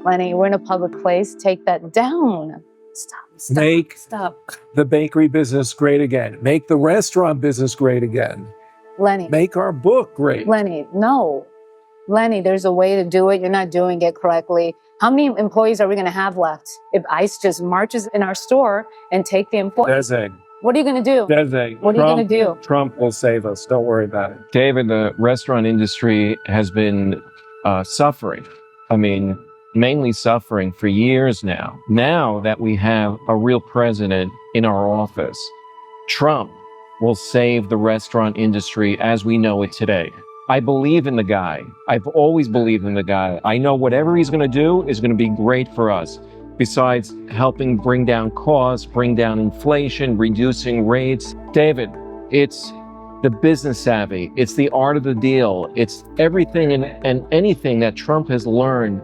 Lenny, we're in a public place. Take that down. Stop. Make Stop. the bakery business great again. Make the restaurant business great again. Lenny. Make our book great. Lenny, no. Lenny, there's a way to do it. You're not doing it correctly. How many employees are we going to have left if ICE just marches in our store and take the employees? Adaeze. What are you going to do? Adaeze. What are you going to do? Trump will save us. Don't worry about it. David, the restaurant industry has been suffering. I mean, mainly suffering for years now. Now that we have a real president in our office, Trump will save the restaurant industry as we know it today. I believe in the guy. I've always believed in the guy. I know whatever he's going to do is going to be great for us. Besides helping bring down costs, bring down inflation, reducing rates. David, it's the business savvy. It's the art of the deal. It's everything and anything that Trump has learned,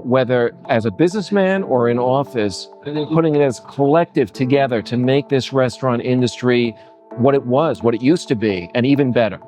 whether as a businessman or in office, putting it as collective together to make this restaurant industry what it was, what it used to be, and even better.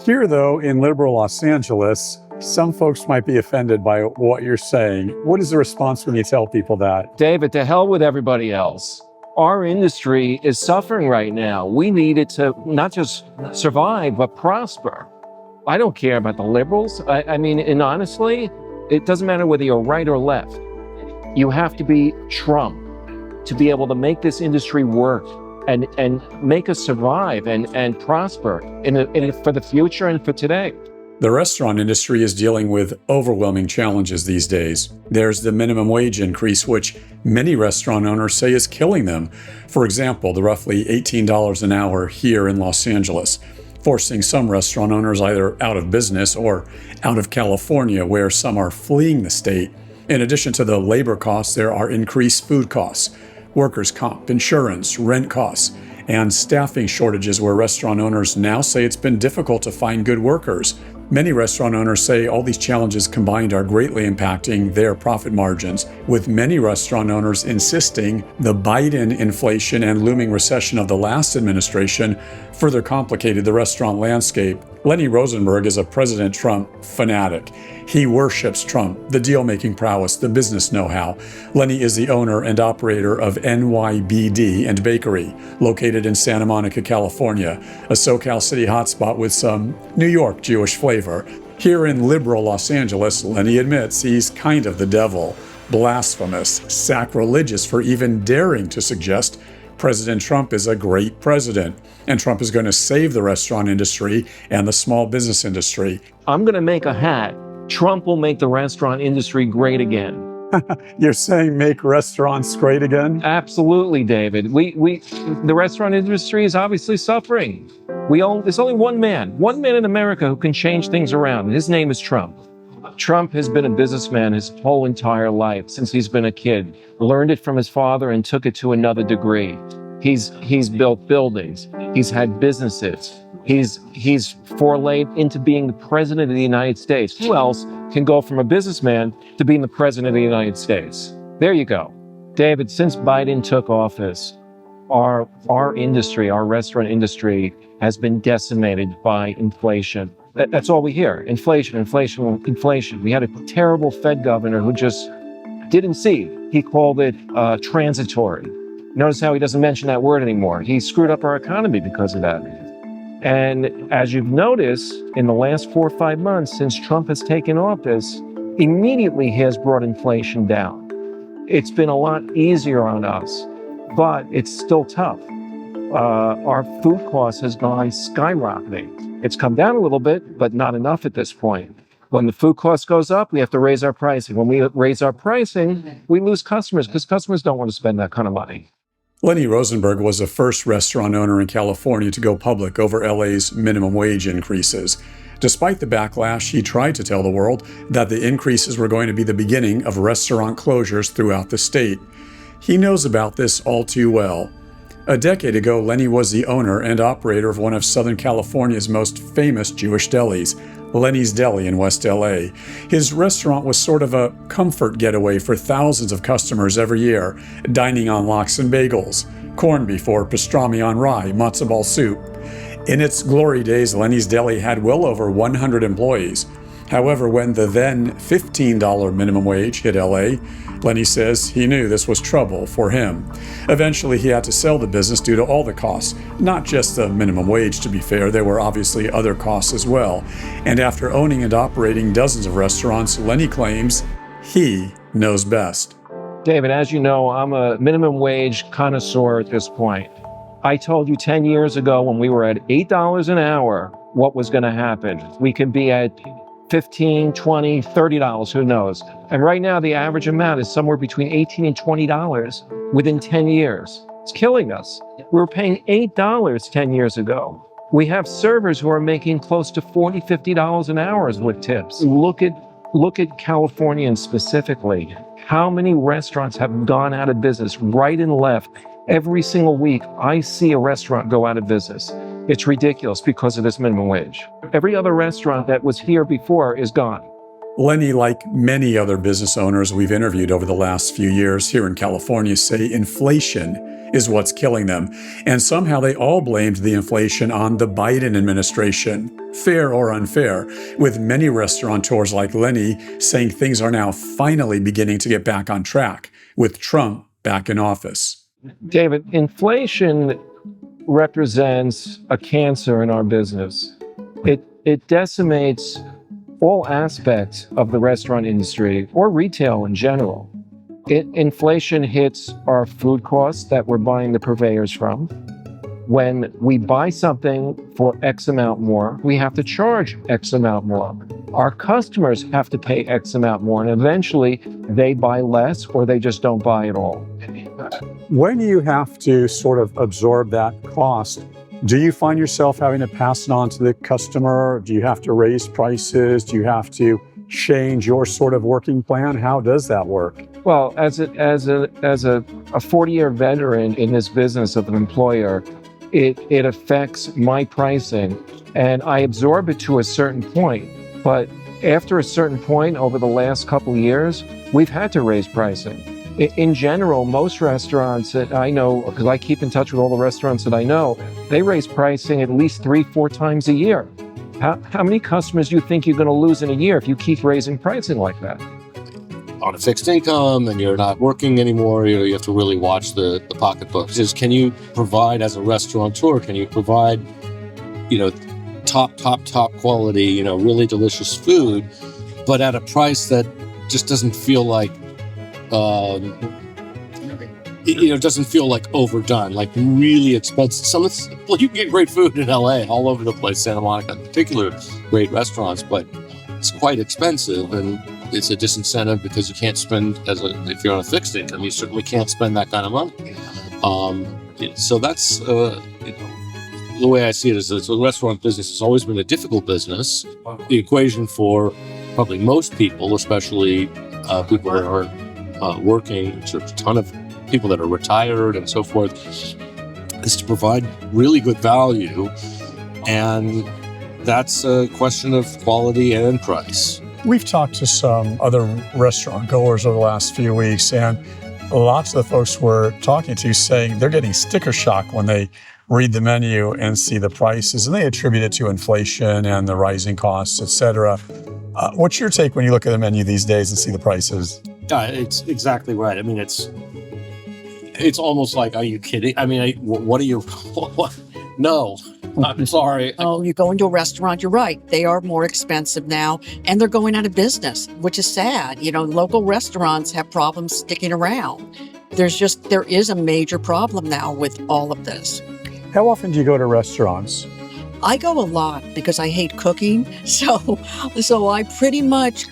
Here, though, in liberal Los Angeles, some folks might be offended by what you're saying. What is the response when you tell people that? David, to hell with everybody else. Our industry is suffering right now. We need it to not just survive, but prosper. I don't care about the liberals. I mean, and honestly, it doesn't matter whether you're right or left. You have to be Trump to be able to make this industry work and make us survive and prosper for the future and for today. The restaurant industry is dealing with overwhelming challenges these days. There's the minimum wage increase, which many restaurant owners say is killing them. For example, the roughly $18 an hour here in Los Angeles, forcing some restaurant owners either out of business or out of California, where some are fleeing the state. In addition to the labor costs, there are increased food costs, workers' comp, insurance, rent costs, and staffing shortages where restaurant owners now say it's been difficult to find good workers. Many restaurant owners say all these challenges combined are greatly impacting their profit margins, with many restaurant owners insisting the Biden inflation and looming recession of the last administration further complicated the restaurant landscape. Lenny Rosenberg is a President Trump fanatic. He worships Trump, the deal-making prowess, the business know-how. Lenny is the owner and operator of NYBD and Bakery, located in Santa Monica, California, a SoCal city hotspot with some New York Jewish flavor. Here in liberal Los Angeles, Lenny admits he's kind of the devil, blasphemous, sacrilegious for even daring to suggest President Trump is a great president, and Trump is going to save the restaurant industry and the small business industry. I'm going to make a hat. Trump will make the restaurant industry great again. You're saying make restaurants great again? Absolutely, David. The restaurant industry is obviously suffering. There's only one man in America who can change things around, and his name is Trump. Trump has been a businessman his whole entire life, since he's been a kid. Learned it from his father and took it to another degree. He's built buildings. He's had businesses. He's forlayed into being the president of the United States. Who else can go from a businessman to being the president of the United States? There you go. David, since Biden took office, our industry, our restaurant industry, has been decimated by inflation. That's all we hear. Inflation. We had a terrible Fed governor who just didn't see. He called it transitory. Notice how he doesn't mention that word anymore. He screwed up our economy because of that. And as you've noticed, in the last 4 or 5 months since Trump has taken office, immediately he has brought inflation down. It's been a lot easier on us, but it's still tough. Our food cost has gone skyrocketing. It's come down a little bit, but not enough at this point. When the food cost goes up, we have to raise our pricing. When we raise our pricing, we lose customers because customers don't want to spend that kind of money. Lenny Rosenberg was the first restaurant owner in California to go public over LA's minimum wage increases. Despite the backlash, he tried to tell the world that the increases were going to be the beginning of restaurant closures throughout the state. He knows about this all too well. A decade ago, Lenny was the owner and operator of one of Southern California's most famous Jewish delis, Lenny's Deli in West LA. His restaurant was sort of a comfort getaway for thousands of customers every year, dining on lox and bagels, corned beef or pastrami on rye, matzo ball soup. In its glory days, Lenny's Deli had well over 100 employees. However, when the then $15 minimum wage hit LA, Lenny says he knew this was trouble for him. Eventually, he had to sell the business due to all the costs, not just the minimum wage, to be fair. There were obviously other costs as well. And after owning and operating dozens of restaurants, Lenny claims he knows best. David, as you know, I'm a minimum wage connoisseur at this point. I told you 10 years ago when we were at $8 an hour, what was going to happen. We could be at $15, $20, $30, who knows? And right now, the average amount is somewhere between $18 and $20 within 10 years. It's killing us. We were paying $8 10 years ago. We have servers who are making close to $40, $50 an hour with tips. Look at Californians specifically. How many restaurants have gone out of business right and left? Every single week, I see a restaurant go out of business. It's ridiculous because of this minimum wage. Every other restaurant that was here before is gone. Lenny, like many other business owners we've interviewed over the last few years here in California, say inflation is what's killing them. And somehow they all blamed the inflation on the Biden administration, fair or unfair, with many restaurateurs like Lenny saying things are now finally beginning to get back on track, with Trump back in office. David, inflation represents a cancer in our business. It decimates all aspects of the restaurant industry or retail in general. Inflation hits our food costs that we're buying the purveyors from. When we buy something for X amount more, we have to charge X amount more. Our customers have to pay X amount more, and eventually they buy less or they just don't buy at all. When you have to sort of absorb that cost, do you find yourself having to pass it on to the customer? Do you have to raise prices? Do you have to change your sort of working plan? How does that work? Well, as a 40-year veteran in this business of an employer, it affects my pricing, and I absorb it to a certain point. But after a certain point, over the last couple of years, we've had to raise pricing. In general, most restaurants that I know, because I keep in touch with all the restaurants that I know, they raise pricing at least 3-4 times a year. How many customers do you think you're going to lose in a year if you keep raising pricing like that? On a fixed income and you're not working anymore, you have to really watch the pocketbook. Can you provide, as a restaurateur, can you provide, top quality, really delicious food, but at a price that just doesn't feel like, doesn't feel like overdone, like really expensive. You can get great food in LA, all over the place, Santa Monica in particular, great restaurants, but it's quite expensive, and it's a disincentive because you can't spend, if you're on a fixed income, you certainly can't spend that kind of money. So that's, the way I see it is the restaurant business has always been a difficult business. The equation for probably most people, especially people that are working, there's a ton of people that are retired and so forth, is to provide really good value. And that's a question of quality and price. We've talked to some other restaurant goers over the last few weeks, and lots of the folks we're talking to saying they're getting sticker shock when they read the menu and see the prices, and they attribute it to inflation and the rising costs, et cetera. What's your take when you look at the menu these days and see the prices? It's exactly right. I mean, it's almost like, are you kidding? I mean, what are you? No, I'm sorry. Oh, you go into a restaurant, you're right. They are more expensive now, and they're going out of business, which is sad. Local restaurants have problems sticking around. There is a major problem now with all of this. How often do you go to restaurants? I go a lot because I hate cooking. So I pretty much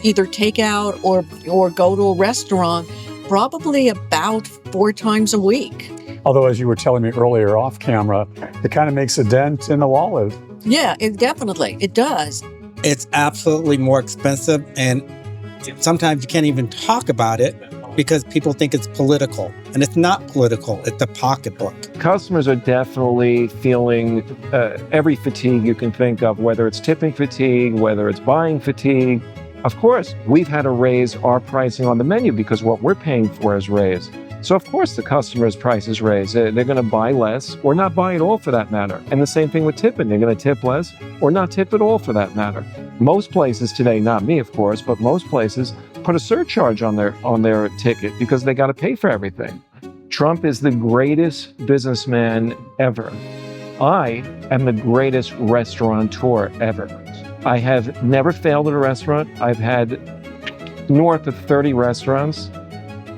either take out or go to a restaurant probably about 4 times a week. Although, as you were telling me earlier off camera, it kind of makes a dent in the wallet. Yeah, it does. It's absolutely more expensive, and sometimes you can't even talk about it because people think it's political. And it's not political, it's a pocketbook. Customers are definitely feeling every fatigue you can think of, whether it's tipping fatigue, whether it's buying fatigue. Of course, we've had to raise our pricing on the menu because what we're paying for is raised. So of course the customer's price is raised. They're going to buy less or not buy at all for that matter. And the same thing with tipping. They're going to tip less or not tip at all for that matter. Most places today, not me of course, but most places put a surcharge on their ticket because they got to pay for everything. Trump is the greatest businessman ever. I am the greatest restaurateur ever. I have never failed at a restaurant. I've had north of 30 restaurants.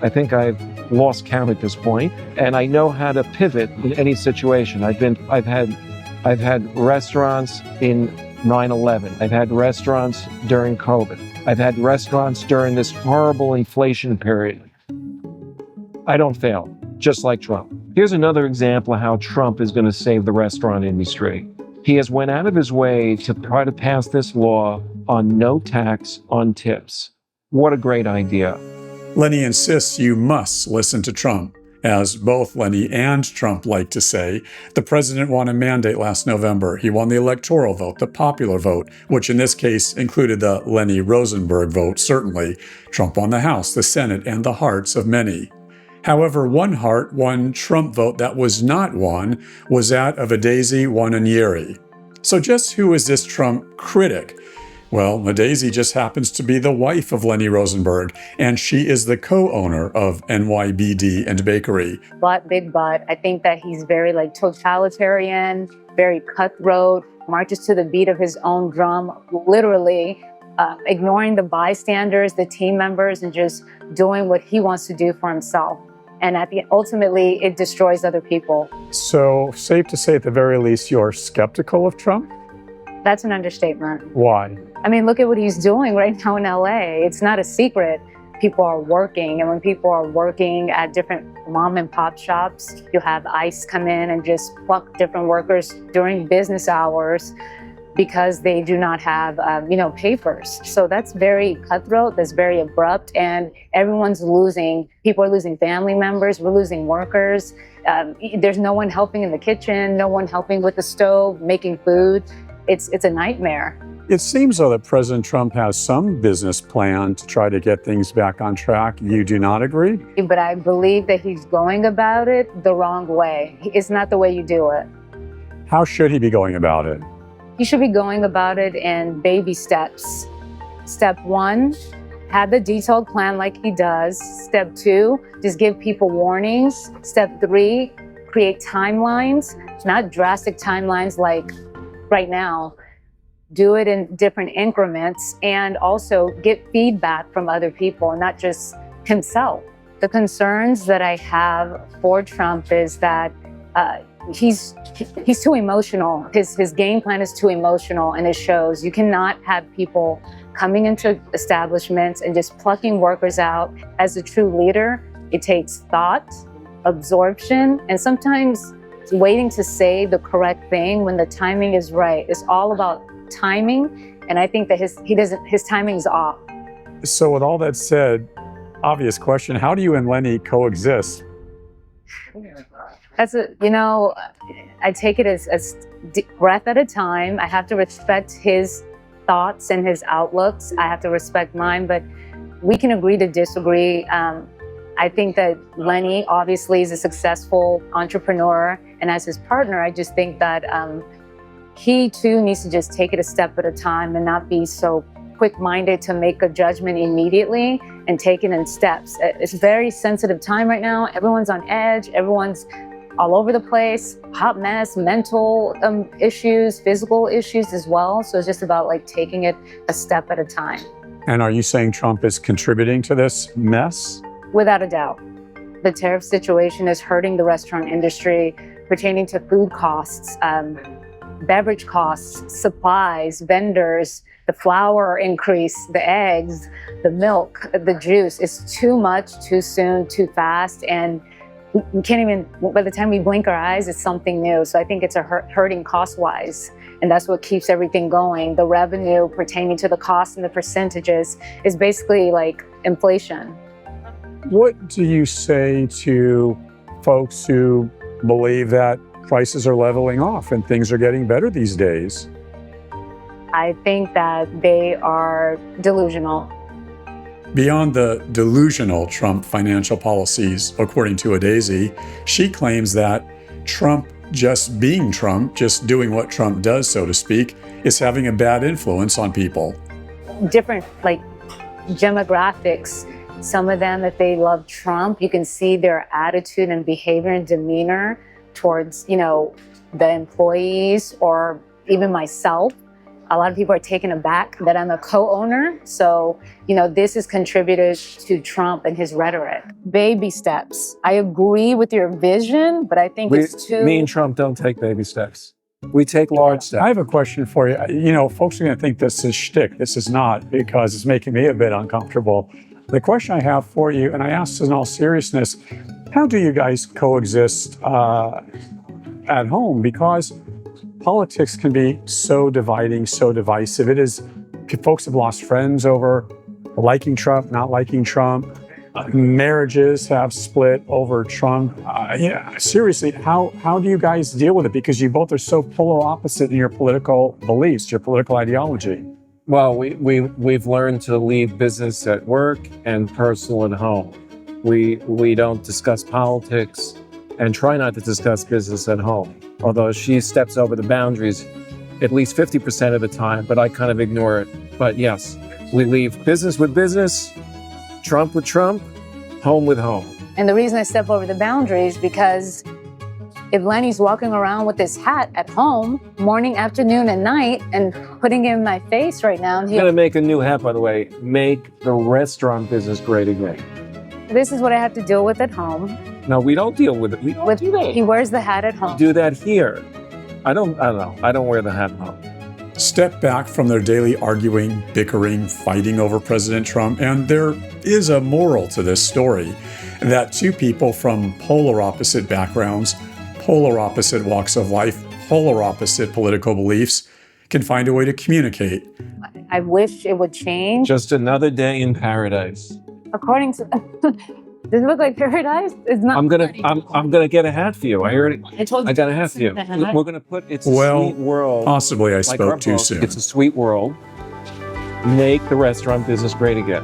I think I've lost count at this point, and I know how to pivot in any situation. I've had restaurants in 9/11. I've had restaurants during COVID. I've had restaurants during this horrible inflation period. I don't fail, just like Trump. Here's another example of how Trump is going to save the restaurant industry. He has went out of his way to try to pass this law on no tax on tips. What a great idea. Lenny insists you must listen to Trump. As both Lenny and Trump like to say, the president won a mandate last November. He won the electoral vote, the popular vote, which in this case included the Lenny Rosenberg vote, certainly. Trump won the House, the Senate, and the hearts of many. However, one Trump vote that was not won was that of Adaeze Nwanonyiri. So just who is this Trump critic? Well, Adaeze just happens to be the wife of Lenny Rosenberg, and she is the co-owner of NYBD and Bakery. But, big but, I think that he's very totalitarian, very cutthroat, marches to the beat of his own drum, literally ignoring the bystanders, the team members, and just doing what he wants to do for himself. And ultimately, it destroys other people. So, safe to say at the very least, you're skeptical of Trump? That's an understatement. Why? I mean, look at what he's doing right now in LA. It's not a secret. People are working, and when people are working at different mom and pop shops, you have ICE come in and just pluck different workers during business hours because they do not have, papers. So that's very cutthroat, that's very abrupt, and everyone's losing. People are losing family members, we're losing workers. There's no one helping in the kitchen, no one helping with the stove, making food. It's a nightmare. It seems, though, that President Trump has some business plan to try to get things back on track. You do not agree? But I believe that he's going about it the wrong way. It's not the way you do it. How should he be going about it? He should be going about it in baby steps. Step 1, have the detailed plan like he does. Step 2, just give people warnings. Step 3, create timelines, not drastic timelines like right now. Do it in different increments and also get feedback from other people, not just himself. The concerns that I have for Trump is that he's too emotional. His game plan is too emotional, and it shows. You cannot have people coming into establishments and just plucking workers out. As a true leader, it takes thought, absorption, and sometimes waiting to say the correct thing when the timing is right. It's all about timing, and I think that his timing is off. So with all that said, obvious question, how do you and Lenny coexist? I take it as breath at a time. I have to respect his thoughts and his outlooks. I have to respect mine, but we can agree to disagree. I think that Lenny obviously is a successful entrepreneur, and as his partner, I just think that he too needs to just take it a step at a time and not be so quick-minded to make a judgment immediately and take it in steps. It's a very sensitive time right now. Everyone's on edge. Everyone's all over the place, hot mess, mental issues, physical issues as well. So it's just about taking it a step at a time. And are you saying Trump is contributing to this mess? Without a doubt. The tariff situation is hurting the restaurant industry pertaining to food costs, beverage costs, supplies, vendors, the flour increase, the eggs, the milk, the juice. It's too much, too soon, too fast, and we can't even, by the time we blink our eyes, it's something new. So I think it's hurting cost-wise, and that's what keeps everything going. The revenue pertaining to the cost and the percentages is basically like inflation. What do you say to folks who believe that prices are leveling off and things are getting better these days? I think that they are delusional. Beyond the delusional Trump financial policies, according to Adaeze, she claims that Trump just being Trump, just doing what Trump does, so to speak, is having a bad influence on people. Different demographics. Some of them, if they love Trump, you can see their attitude and behavior and demeanor towards, the employees or even myself. A lot of people are taken aback that I'm a co-owner. So, this is contributed to Trump and his rhetoric. Baby steps. I agree with your vision, but I think it's too... Me and Trump don't take baby steps. We take large steps. I have a question for you. Folks are going to think this is shtick. This is not, because it's making me a bit uncomfortable. The question I have for you, and I ask this in all seriousness, how do you guys coexist at home? Because politics can be so dividing, so divisive. Folks have lost friends over liking Trump, not liking Trump. Marriages have split over Trump. Seriously, how do you guys deal with it? Because you both are so polar opposite in your political beliefs, your political ideology. Well, we've learned to leave business at work and personal at home. We don't discuss politics and try not to discuss business at home. Although she steps over the boundaries at least 50% of the time, but I kind of ignore it. But yes, we leave business with business, Trump with Trump, home with home. And the reason I step over the boundaries because if Lenny's walking around with this hat at home, morning, afternoon, and night, and putting it in my face right now. I'm going to make a new hat, by the way. Make the restaurant business great again. This is what I have to deal with at home. No, we don't deal with it. We don't do that. He wears the hat at home. Do that here. I don't know. I don't wear the hat at home. Step back from their daily arguing, bickering, fighting over President Trump, and there is a moral to this story that two people from polar opposite backgrounds, polar opposite walks of life, polar opposite political beliefs can find a way to communicate. I wish it would change. Just another day in paradise. According to, does it look like paradise? It's not. I'm gonna get a hat for you. I got a hat for you. We're gonna put It's a Sweet World. Possibly I like spoke too soon. It's a sweet world. Make the restaurant business great again.